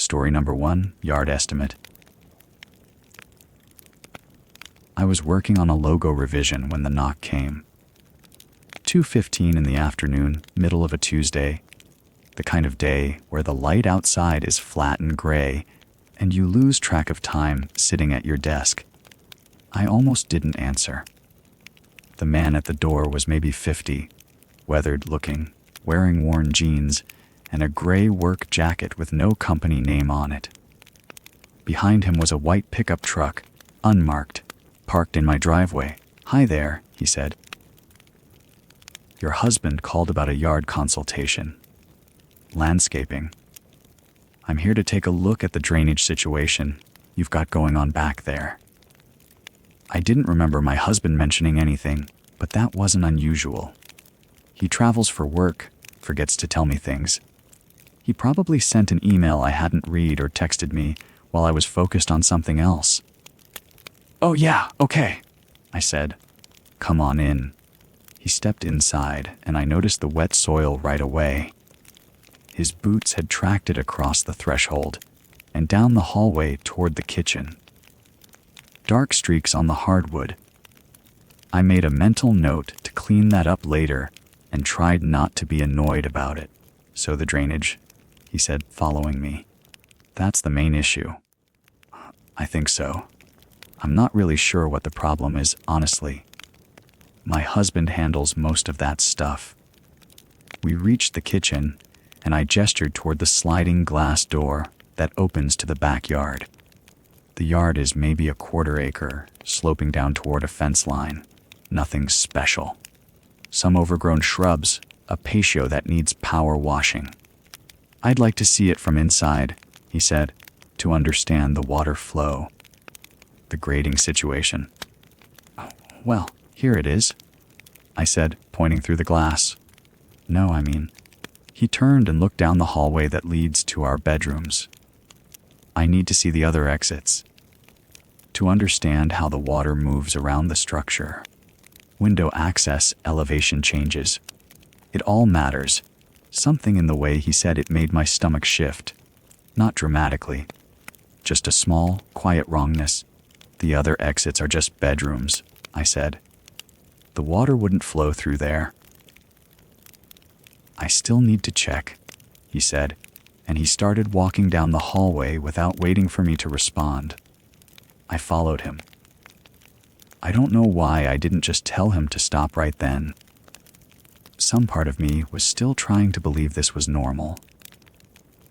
Story number 1, Yard Estimate. I was working on a logo revision when the knock came. 2:15 in the afternoon, middle of a Tuesday. The kind of day where the light outside is flat and gray, and you lose track of time sitting at your desk. I almost didn't answer. The man at the door was maybe 50, weathered looking, wearing worn jeans, and a gray work jacket with no company name on it. Behind him was a white pickup truck, unmarked, parked in my driveway. "Hi there," he said. "Your husband called about a yard consultation. Landscaping. I'm here to take a look at the drainage situation you've got going on back there." I didn't remember my husband mentioning anything, but that wasn't unusual. He travels for work, forgets to tell me things. He probably sent an email I hadn't read or texted me while I was focused on something else. "Oh yeah, okay," I said. "Come on in." He stepped inside, and I noticed the wet soil right away. His boots had tracked it across the threshold and down the hallway toward the kitchen. Dark streaks on the hardwood. I made a mental note to clean that up later and tried not to be annoyed about it. "So the drainage," he said, following me. "That's the main issue." "I think so. I'm not really sure what the problem is, honestly. My husband handles most of that stuff." We reached the kitchen, and I gestured toward the sliding glass door that opens to the backyard. The yard is maybe a 1/4 acre, sloping down toward a fence line. Nothing special. Some overgrown shrubs, a patio that needs power washing. "I'd like to see it from inside," he said, "to understand the water flow. The grading situation." "Well, here it is," I said, pointing through the glass. "No, I mean." He turned and looked down the hallway that leads to our bedrooms. "I need to see the other exits. To understand how the water moves around the structure. Window access, elevation changes. It all matters." Something in the way he said it made my stomach shift. Not dramatically. Just a small, quiet wrongness. "The other exits are just bedrooms," I said. "The water wouldn't flow through there." "I still need to check," he said, and he started walking down the hallway without waiting for me to respond. I followed him. I don't know why I didn't just tell him to stop right then. Some part of me was still trying to believe this was normal.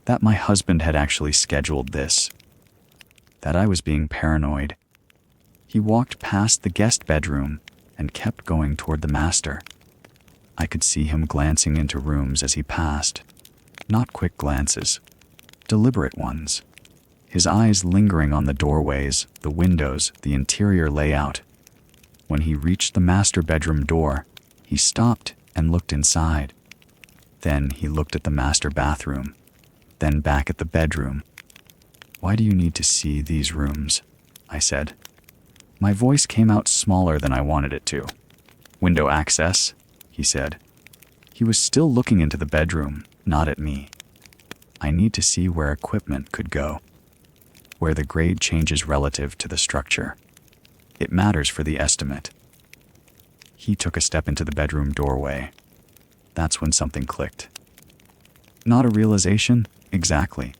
That my husband had actually scheduled this. That I was being paranoid. He walked past the guest bedroom and kept going toward the master. I could see him glancing into rooms as he passed. Not quick glances, deliberate ones. His eyes lingering on the doorways, the windows, the interior layout. When he reached the master bedroom door, he stopped and looked inside. Then he looked at the master bathroom, then back at the bedroom. "Why do you need to see these rooms?" I said. My voice came out smaller than I wanted it to. "Window access," he said. He was still looking into the bedroom, not at me. "I need to see where equipment could go, where the grade changes relative to the structure. It matters for the estimate." He took a step into the bedroom doorway. That's when something clicked. Not a realization, exactly.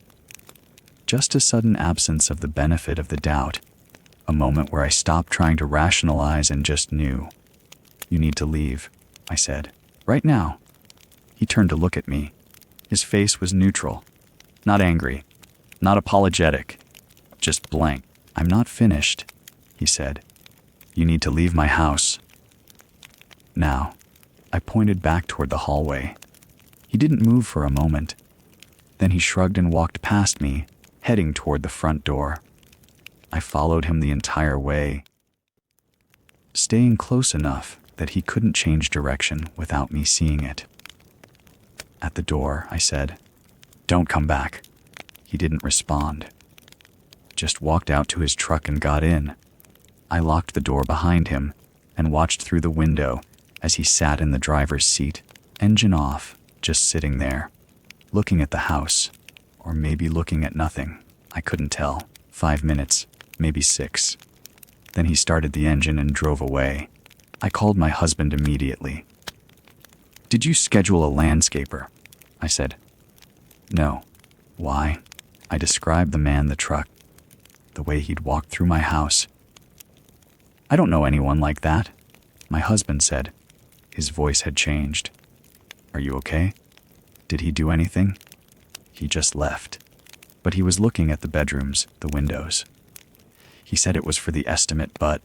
Just a sudden absence of the benefit of the doubt. A moment where I stopped trying to rationalize and just knew. "You need to leave," I said. "Right now." He turned to look at me. His face was neutral. Not angry. Not apologetic. Just blank. "I'm not finished," he said. "You need to leave my house. Now." I pointed back toward the hallway. He didn't move for a moment. Then he shrugged and walked past me, heading toward the front door. I followed him the entire way, staying close enough that he couldn't change direction without me seeing it. At the door, I said, "Don't come back." He didn't respond. Just walked out to his truck and got in. I locked the door behind him and watched through the window as he sat in the driver's seat, engine off, just sitting there, looking at the house, or maybe looking at nothing. I couldn't tell. 5 minutes, maybe 6. Then he started the engine and drove away. I called my husband immediately. "Did you schedule a landscaper?" I said. "No." "Why?" I described the man, the truck, the way he'd walked through my house. "I don't know anyone like that," my husband said. His voice had changed. "Are you okay? Did he do anything?" "He just left. But he was looking at the bedrooms, the windows. He said it was for the estimate, but..."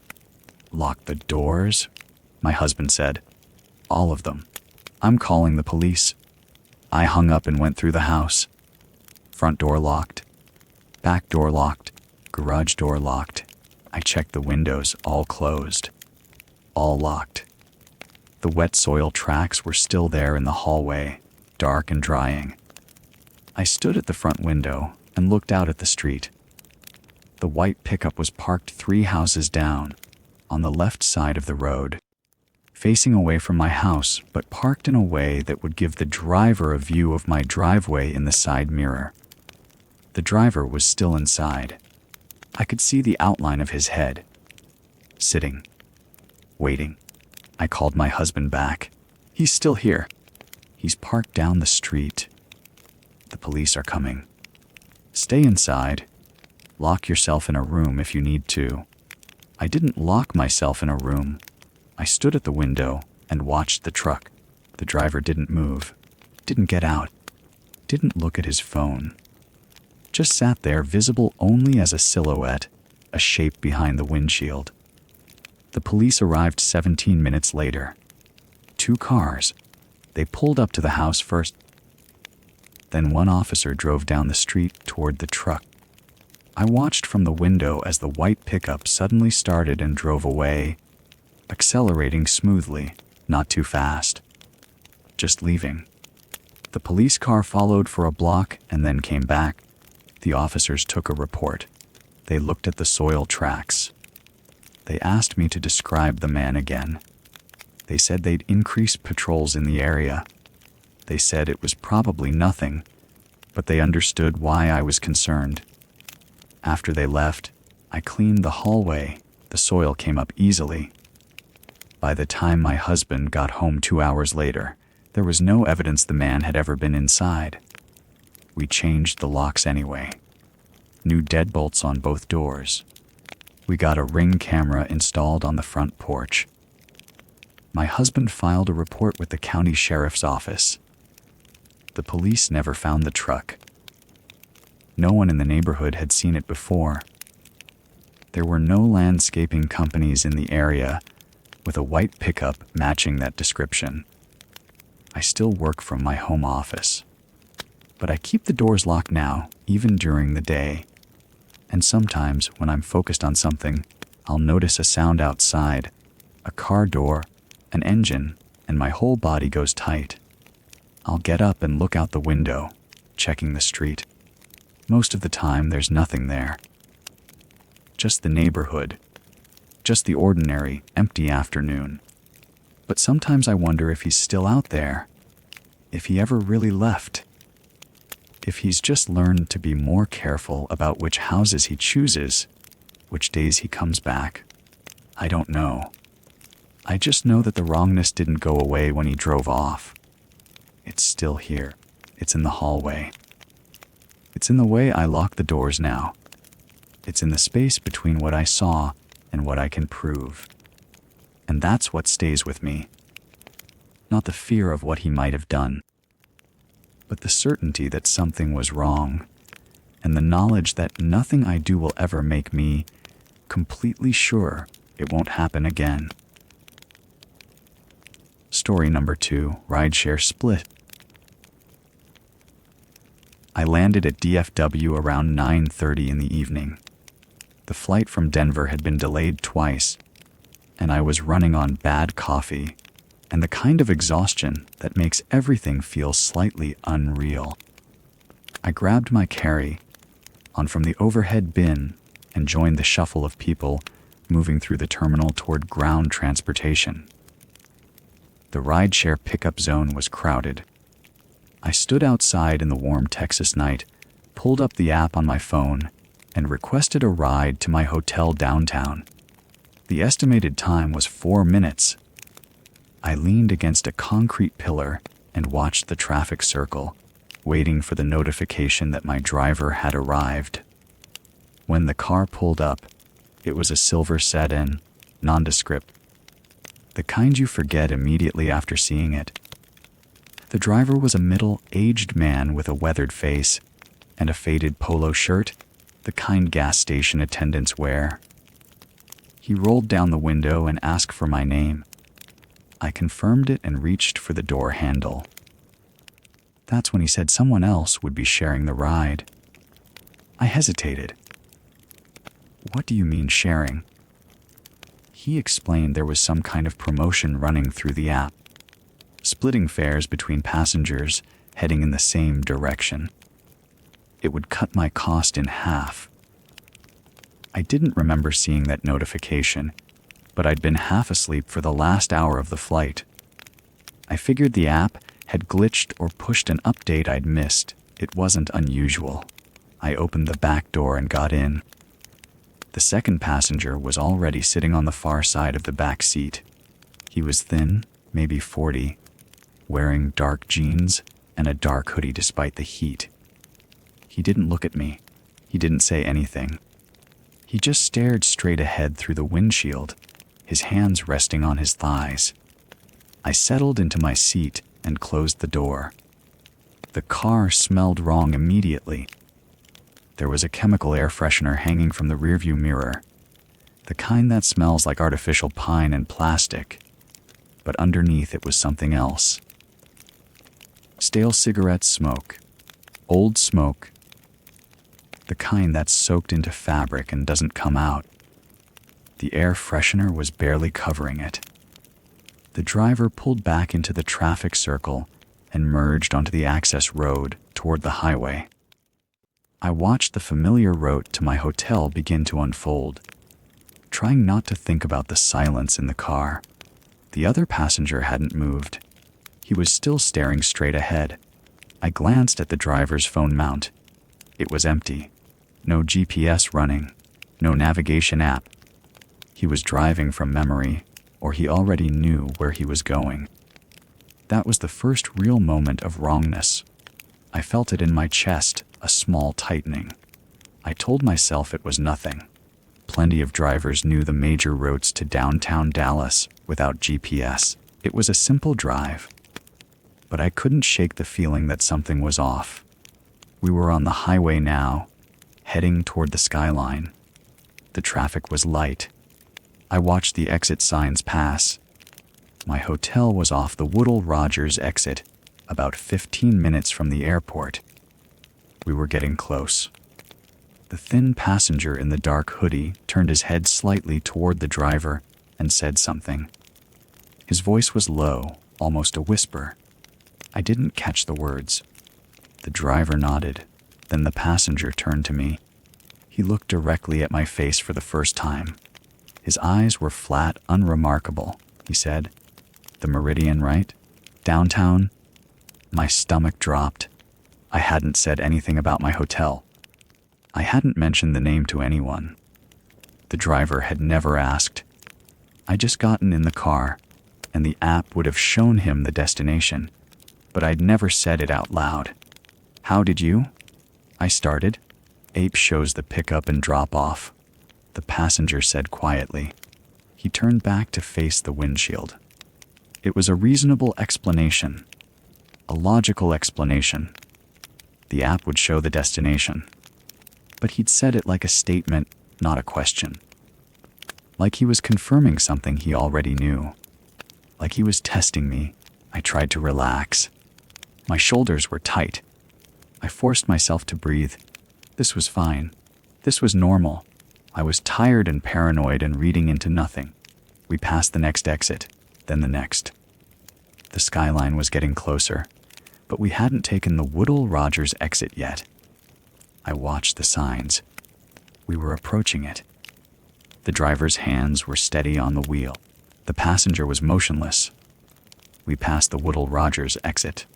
"Lock the doors?" my husband said. "All of them. I'm calling the police." I hung up and went through the house. Front door locked. Back door locked. Garage door locked. I checked the windows, all closed. All locked. The wet soil tracks were still there in the hallway, dark and drying. I stood at the front window and looked out at the street. The white pickup was parked 3 houses down, on the left side of the road, facing away from my house, but parked in a way that would give the driver a view of my driveway in the side mirror. The driver was still inside. I could see the outline of his head, sitting, waiting. I called my husband back. "He's still here. He's parked down the street. The police are coming. Stay inside. Lock yourself in a room if you need to." I didn't lock myself in a room. I stood at the window and watched the truck. The driver didn't move, didn't get out, didn't look at his phone. Just sat there, visible only as a silhouette, a shape behind the windshield. The police arrived 17 minutes later. 2 cars. They pulled up to the house first. Then one officer drove down the street toward the truck. I watched from the window as the white pickup suddenly started and drove away, accelerating smoothly, not too fast, just leaving. The police car followed for a block and then came back. The officers took a report. They looked at the soil tracks. They asked me to describe the man again. They said they'd increase patrols in the area. They said it was probably nothing, but they understood why I was concerned. After they left, I cleaned the hallway. The soil came up easily. By the time my husband got home 2 hours later, there was no evidence the man had ever been inside. We changed the locks anyway. New deadbolts on both doors. We got a Ring camera installed on the front porch. My husband filed a report with the county sheriff's office. The police never found the truck. No one in the neighborhood had seen it before. There were no landscaping companies in the area with a white pickup matching that description. I still work from my home office, but I keep the doors locked now, even during the day. And sometimes when I'm focused on something, I'll notice a sound outside, a car door, an engine, and my whole body goes tight. I'll get up and look out the window, checking the street. Most of the time, there's nothing there. Just the neighborhood. Just the ordinary, empty afternoon. But sometimes I wonder if he's still out there. If he ever really left. If he's just learned to be more careful about which houses he chooses, which days he comes back. I don't know. I just know that the wrongness didn't go away when he drove off. It's still here. It's in the hallway. It's in the way I lock the doors now. It's in the space between what I saw and what I can prove. And that's what stays with me. Not the fear of what he might have done, but the certainty that something was wrong, and the knowledge that nothing I do will ever make me completely sure it won't happen again. Story number 2, Rideshare split. I landed at DFW around 9:30 in the evening. The flight from Denver had been delayed twice, and I was running on bad coffee and the kind of exhaustion that makes everything feel slightly unreal. I grabbed my carry on from the overhead bin and joined the shuffle of people moving through the terminal toward ground transportation. The rideshare pickup zone was crowded. I stood outside in the warm Texas night, pulled up the app on my phone, and requested a ride to my hotel downtown. The estimated time was 4 minutes. I leaned against a concrete pillar and watched the traffic circle, waiting for the notification that my driver had arrived. When the car pulled up, it was a silver sedan, nondescript. The kind you forget immediately after seeing it. The driver was a middle-aged man with a weathered face and a faded polo shirt, the kind gas station attendants wear. He rolled down the window and asked for my name. I confirmed it and reached for the door handle. That's when he said someone else would be sharing the ride. I hesitated. What do you mean sharing? He explained there was some kind of promotion running through the app, splitting fares between passengers heading in the same direction. It would cut my cost in half. I didn't remember seeing that notification, but I'd been half asleep for the last hour of the flight. I figured the app had glitched or pushed an update I'd missed. It wasn't unusual. I opened the back door and got in. The second passenger was already sitting on the far side of the back seat. He was thin, maybe 40, wearing dark jeans and a dark hoodie despite the heat. He didn't look at me. He didn't say anything. He just stared straight ahead through the windshield, his hands resting on his thighs. I settled into my seat and closed the door. The car smelled wrong immediately. There was a chemical air freshener hanging from the rearview mirror, the kind that smells like artificial pine and plastic, but underneath it was something else. Stale cigarette smoke, old smoke, the kind that's soaked into fabric and doesn't come out. The air freshener was barely covering it. The driver pulled back into the traffic circle and merged onto the access road toward the highway. I watched the familiar route to my hotel begin to unfold, trying not to think about the silence in the car. The other passenger hadn't moved. He was still staring straight ahead. I glanced at the driver's phone mount. It was empty. No GPS running. No navigation app. He was driving from memory, or he already knew where he was going. That was the first real moment of wrongness. I felt it in my chest, a small tightening. I told myself it was nothing. Plenty of drivers knew the major routes to downtown Dallas without GPS. It was a simple drive. But I couldn't shake the feeling that something was off. We were on the highway now, heading toward the skyline. The traffic was light. I watched the exit signs pass. My hotel was off the Woodall Rogers exit, about 15 minutes from the airport. We were getting close. The thin passenger in the dark hoodie turned his head slightly toward the driver and said something. His voice was low, almost a whisper. I didn't catch the words. The driver nodded. Then the passenger turned to me. He looked directly at my face for the first time. His eyes were flat, unremarkable. He said, "The Meridian, right? Downtown?" My stomach dropped. I hadn't said anything about my hotel. I hadn't mentioned the name to anyone. The driver had never asked. I'd just gotten in the car, and the app would have shown him the destination, but I'd never said it out loud. "How did you?" I started. "Ape shows the pickup and drop off," the passenger said quietly. He turned back to face the windshield. It was a reasonable explanation, a logical explanation. The app would show the destination. But he'd said it like a statement, not a question. Like he was confirming something he already knew. Like he was testing me. I tried to relax. My shoulders were tight. I forced myself to breathe. This was fine. This was normal. I was tired and paranoid and reading into nothing. We passed the next exit, then the next. The skyline was getting closer, but we hadn't taken the Woodall Rogers exit yet. I watched the signs. We were approaching it. The driver's hands were steady on the wheel. The passenger was motionless. We passed the Woodall Rogers exit.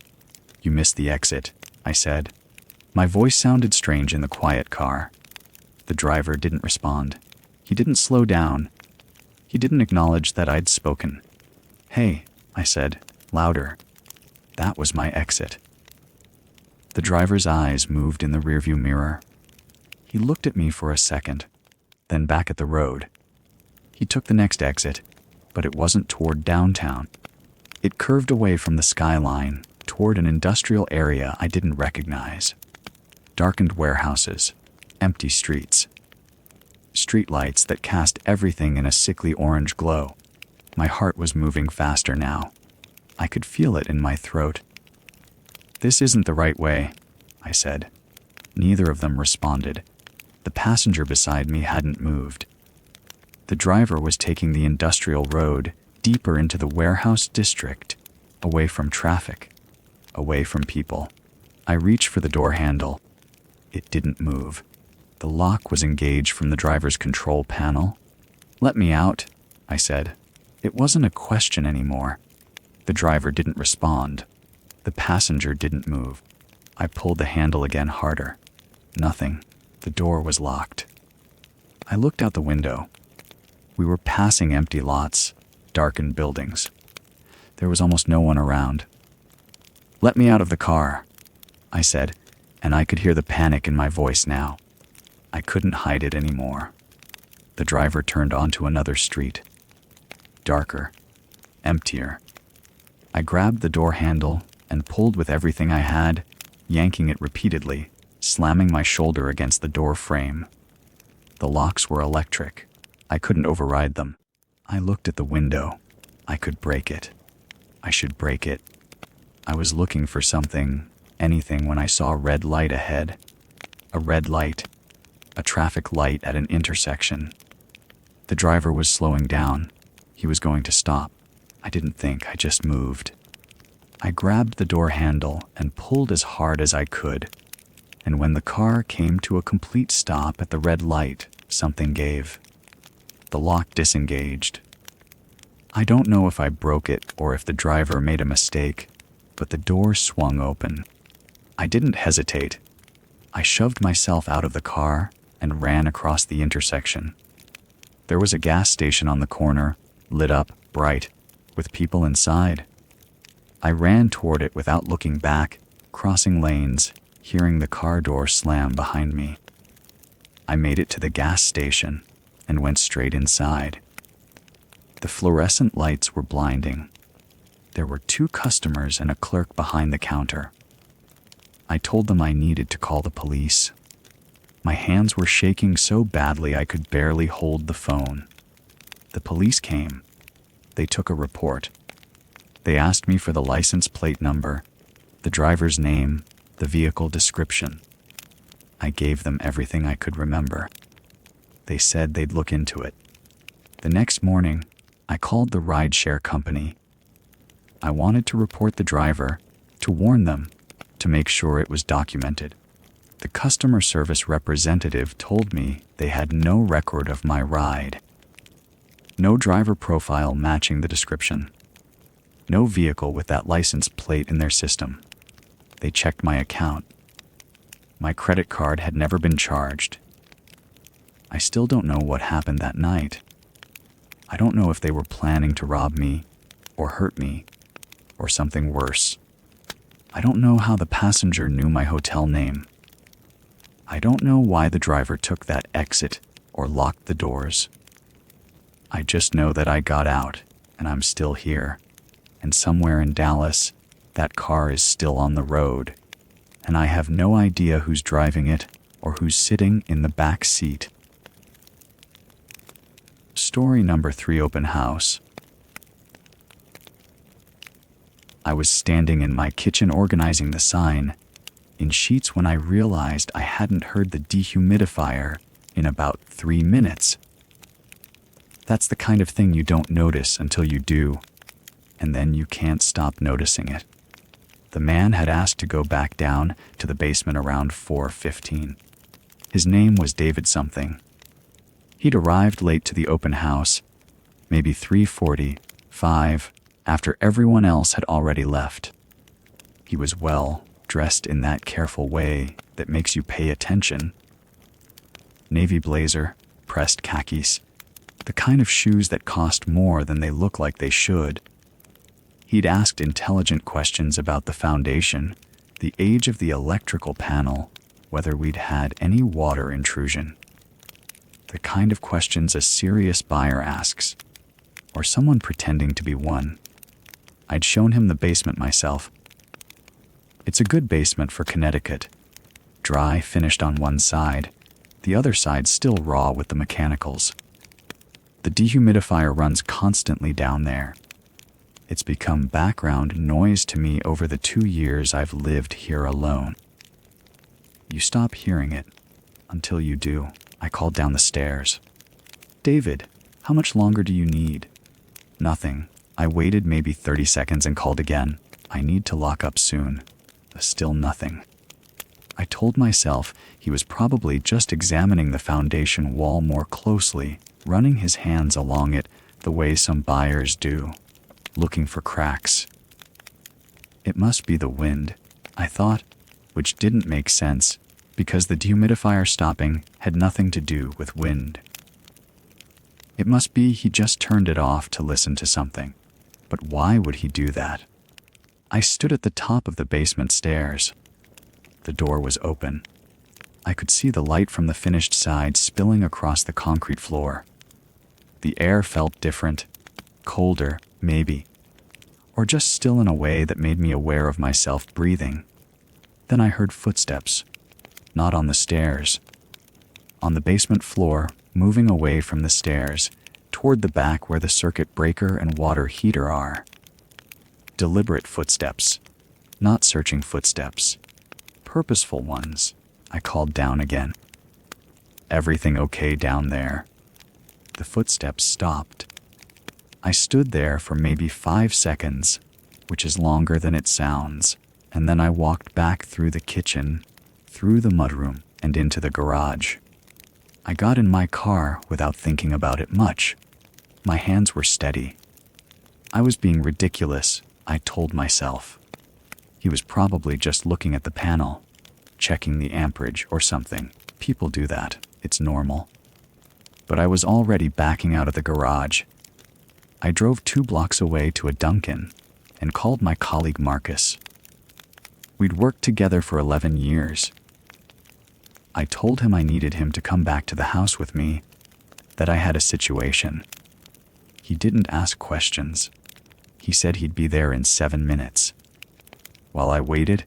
"You missed the exit," I said. My voice sounded strange in the quiet car. The driver didn't respond. He didn't slow down. He didn't acknowledge that I'd spoken. "Hey," I said, louder. That was my exit. The driver's eyes moved in the rearview mirror. He looked at me for a second, then back at the road. He took the next exit, but it wasn't toward downtown. It curved away from the skyline toward an industrial area I didn't recognize. Darkened warehouses, empty streets. Streetlights that cast everything in a sickly orange glow. My heart was moving faster now. I could feel it in my throat. "This isn't the right way," I said. Neither of them responded. The passenger beside me hadn't moved. The driver was taking the industrial road deeper into the warehouse district, away from traffic, away from people. I reached for the door handle. It didn't move. The lock was engaged from the driver's control panel. "Let me out," I said. It wasn't a question anymore. The driver didn't respond. The passenger didn't move. I pulled the handle again harder. Nothing. The door was locked. I looked out the window. We were passing empty lots, darkened buildings. There was almost no one around. "Let me out of the car," I said, and I could hear the panic in my voice now. I couldn't hide it anymore. The driver turned onto another street. Darker, emptier. I grabbed the door handle and pulled with everything I had, yanking it repeatedly, slamming my shoulder against the door frame. The locks were electric. I couldn't override them. I looked at the window. I could break it. I should break it. I was looking for something, anything, when I saw a red light ahead. A red light. A traffic light at an intersection. The driver was slowing down. He was going to stop. I didn't think, I just moved. I grabbed the door handle and pulled as hard as I could. And when the car came to a complete stop at the red light, something gave. The lock disengaged. I don't know if I broke it or if the driver made a mistake, but the door swung open. I didn't hesitate. I shoved myself out of the car and ran across the intersection. There was a gas station on the corner, lit up, bright, with people inside. I ran toward it without looking back, crossing lanes, hearing the car door slam behind me. I made it to the gas station and went straight inside. The fluorescent lights were blinding. There were 2 customers and a clerk behind the counter. I told them I needed to call the police. My hands were shaking so badly I could barely hold the phone. The police came. They took a report. They asked me for the license plate number, the driver's name, the vehicle description. I gave them everything I could remember. They said they'd look into it. The next morning, I called the rideshare company. I wanted to report the driver, to warn them, to make sure it was documented. The customer service representative told me they had no record of my ride. No driver profile matching the description. No vehicle with that license plate in their system. They checked my account. My credit card had never been charged. I still don't know what happened that night. I don't know if they were planning to rob me, or hurt me, or something worse. I don't know how the passenger knew my hotel name. I don't know why the driver took that exit or locked the doors. I just know that I got out, and I'm still here. And somewhere in Dallas, that car is still on the road, and I have no idea who's driving it or who's sitting in the back seat. Story number 3, open house. I was standing in my kitchen organizing the sign in sheets when I realized I hadn't heard the dehumidifier in about 3 minutes. That's the kind of thing you don't notice until you do, and then you can't stop noticing it. The man had asked to go back down to the basement around 4:15. His name was David something. He'd arrived late to the open house, maybe 3:45, after everyone else had already left. He was well dressed in that careful way that makes you pay attention. Navy blazer, pressed khakis, the kind of shoes that cost more than they look like they should. He'd asked intelligent questions about the foundation, the age of the electrical panel, whether we'd had any water intrusion. The kind of questions a serious buyer asks, or someone pretending to be one. I'd shown him the basement myself. It's a good basement for Connecticut. Dry, finished on one side, the other side still raw with the mechanicals. The dehumidifier runs constantly down there. It's become background noise to me over the 2 years I've lived here alone. You stop hearing it until you do. I called down the stairs. David, how much longer do you need? Nothing. I waited maybe 30 seconds and called again. I need to lock up soon. Still nothing. I told myself he was probably just examining the foundation wall more closely, running his hands along it the way some buyers do, looking for cracks. It must be the wind, I thought, which didn't make sense because the dehumidifier stopping had nothing to do with wind. It must be he just turned it off to listen to something. But why would he do that? I stood at the top of the basement stairs. The door was open. I could see the light from the finished side spilling across the concrete floor. The air felt different, colder, maybe, or just still in a way that made me aware of myself breathing. Then I heard footsteps, not on the stairs, on the basement floor, moving away from the stairs, toward the back where the circuit breaker and water heater are. Deliberate footsteps, not searching footsteps, purposeful ones. I called down again. Everything okay down there? The footsteps stopped. I stood there for maybe 5 seconds, which is longer than it sounds, and then I walked back through the kitchen, through the mudroom, and into the garage. I got in my car without thinking about it much. My hands were steady. I was being ridiculous, I told myself. He was probably just looking at the panel, checking the amperage or something. People do that. It's normal. But I was already backing out of the garage. I drove 2 blocks away to a Dunkin' and called my colleague Marcus. We'd worked together for 11 years. I told him I needed him to come back to the house with me, that I had a situation. He didn't ask questions. He said he'd be there in 7 minutes. While I waited,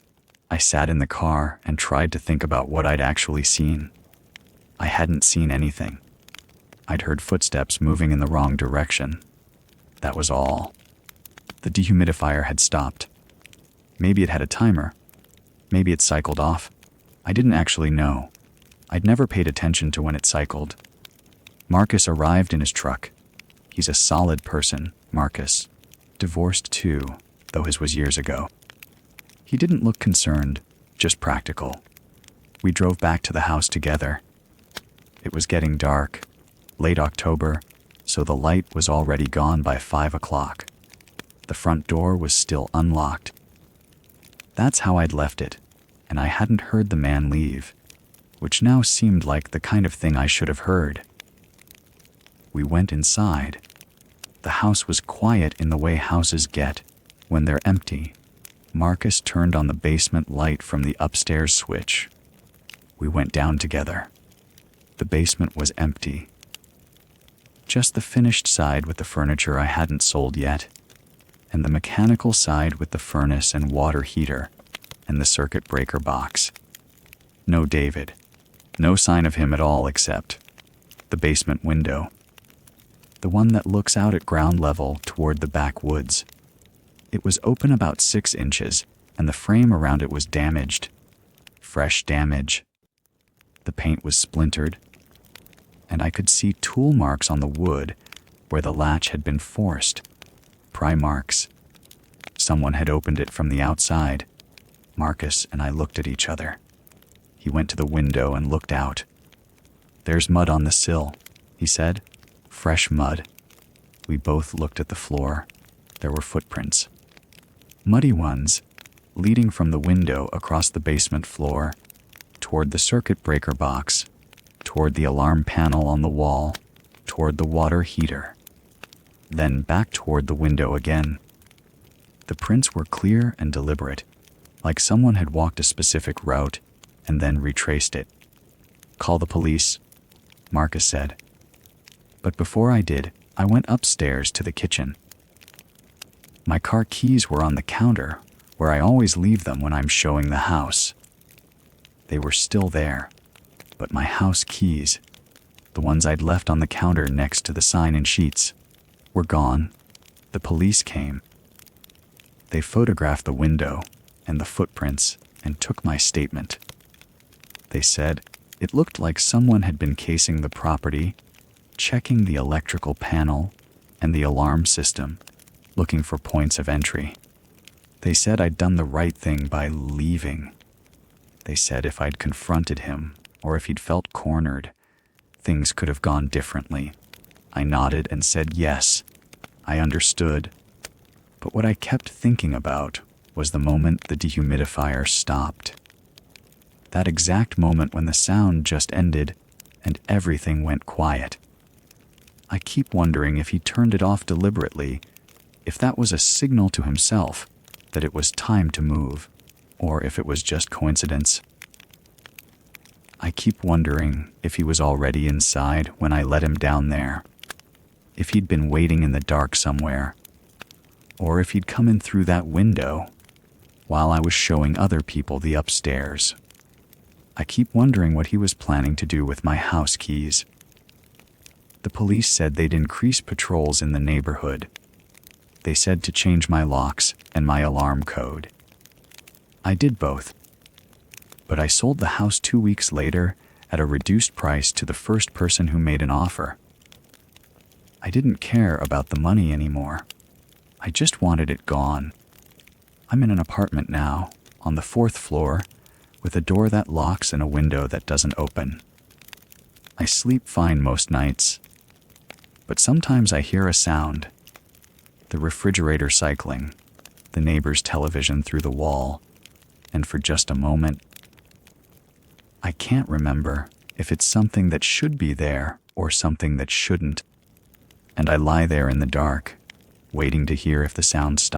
I sat in the car and tried to think about what I'd actually seen. I hadn't seen anything. I'd heard footsteps moving in the wrong direction. That was all. The dehumidifier had stopped. Maybe it had a timer. Maybe it cycled off. I didn't actually know. I'd never paid attention to when it cycled. Marcus arrived in his truck. He's a solid person, Marcus. Divorced too, though his was years ago. He didn't look concerned, just practical. We drove back to the house together. It was getting dark, late October, so the light was already gone by 5 o'clock. The front door was still unlocked. That's how I'd left it, and I hadn't heard the man leave, which now seemed like the kind of thing I should have heard. We went inside. The house was quiet in the way houses get when they're empty. Marcus turned on the basement light from the upstairs switch. We went down together. The basement was empty. Just the finished side with the furniture I hadn't sold yet, and the mechanical side with the furnace and water heater and the circuit breaker box. No David. No sign of him at all except the basement window. The one that looks out at ground level toward the backwoods. It was open about 6 inches, and the frame around it was damaged. Fresh damage. The paint was splintered, and I could see tool marks on the wood where the latch had been forced. Pry marks. Someone had opened it from the outside. Marcus and I looked at each other. He went to the window and looked out. "There's mud on the sill," he said. "Fresh mud." We both looked at the floor. There were footprints. Muddy ones, leading from the window across the basement floor toward the circuit breaker box, toward the alarm panel on the wall, toward the water heater, then back toward the window again. The prints were clear and deliberate, like someone had walked a specific route and then retraced it. "Call the police," Marcus said. But before I did, I went upstairs to the kitchen. My car keys were on the counter, where I always leave them when I'm showing the house. They were still there, but my house keys, the ones I'd left on the counter next to the sign and sheets, were gone. The police came. They photographed the window and the footprints and took my statement. They said it looked like someone had been casing the property, checking the electrical panel and the alarm system, looking for points of entry. They said I'd done the right thing by leaving. They said if I'd confronted him or if he'd felt cornered, things could have gone differently. I nodded and said yes. I understood. But what I kept thinking about was the moment the dehumidifier stopped. That exact moment when the sound just ended and everything went quiet. I keep wondering if he turned it off deliberately, if that was a signal to himself that it was time to move, or if it was just coincidence. I keep wondering if he was already inside when I let him down there, if he'd been waiting in the dark somewhere, or if he'd come in through that window while I was showing other people the upstairs. I keep wondering what he was planning to do with my house keys. The police said they'd increase patrols in the neighborhood. They said to change my locks and my alarm code. I did both. But I sold the house 2 weeks later at a reduced price to the first person who made an offer. I didn't care about the money anymore. I just wanted it gone. I'm in an apartment now, on the 4th floor, with a door that locks and a window that doesn't open. I sleep fine most nights, but sometimes I hear a sound. The refrigerator cycling, the neighbor's television through the wall, and for just a moment, I can't remember if it's something that should be there or something that shouldn't, and I lie there in the dark, waiting to hear if the sound stops.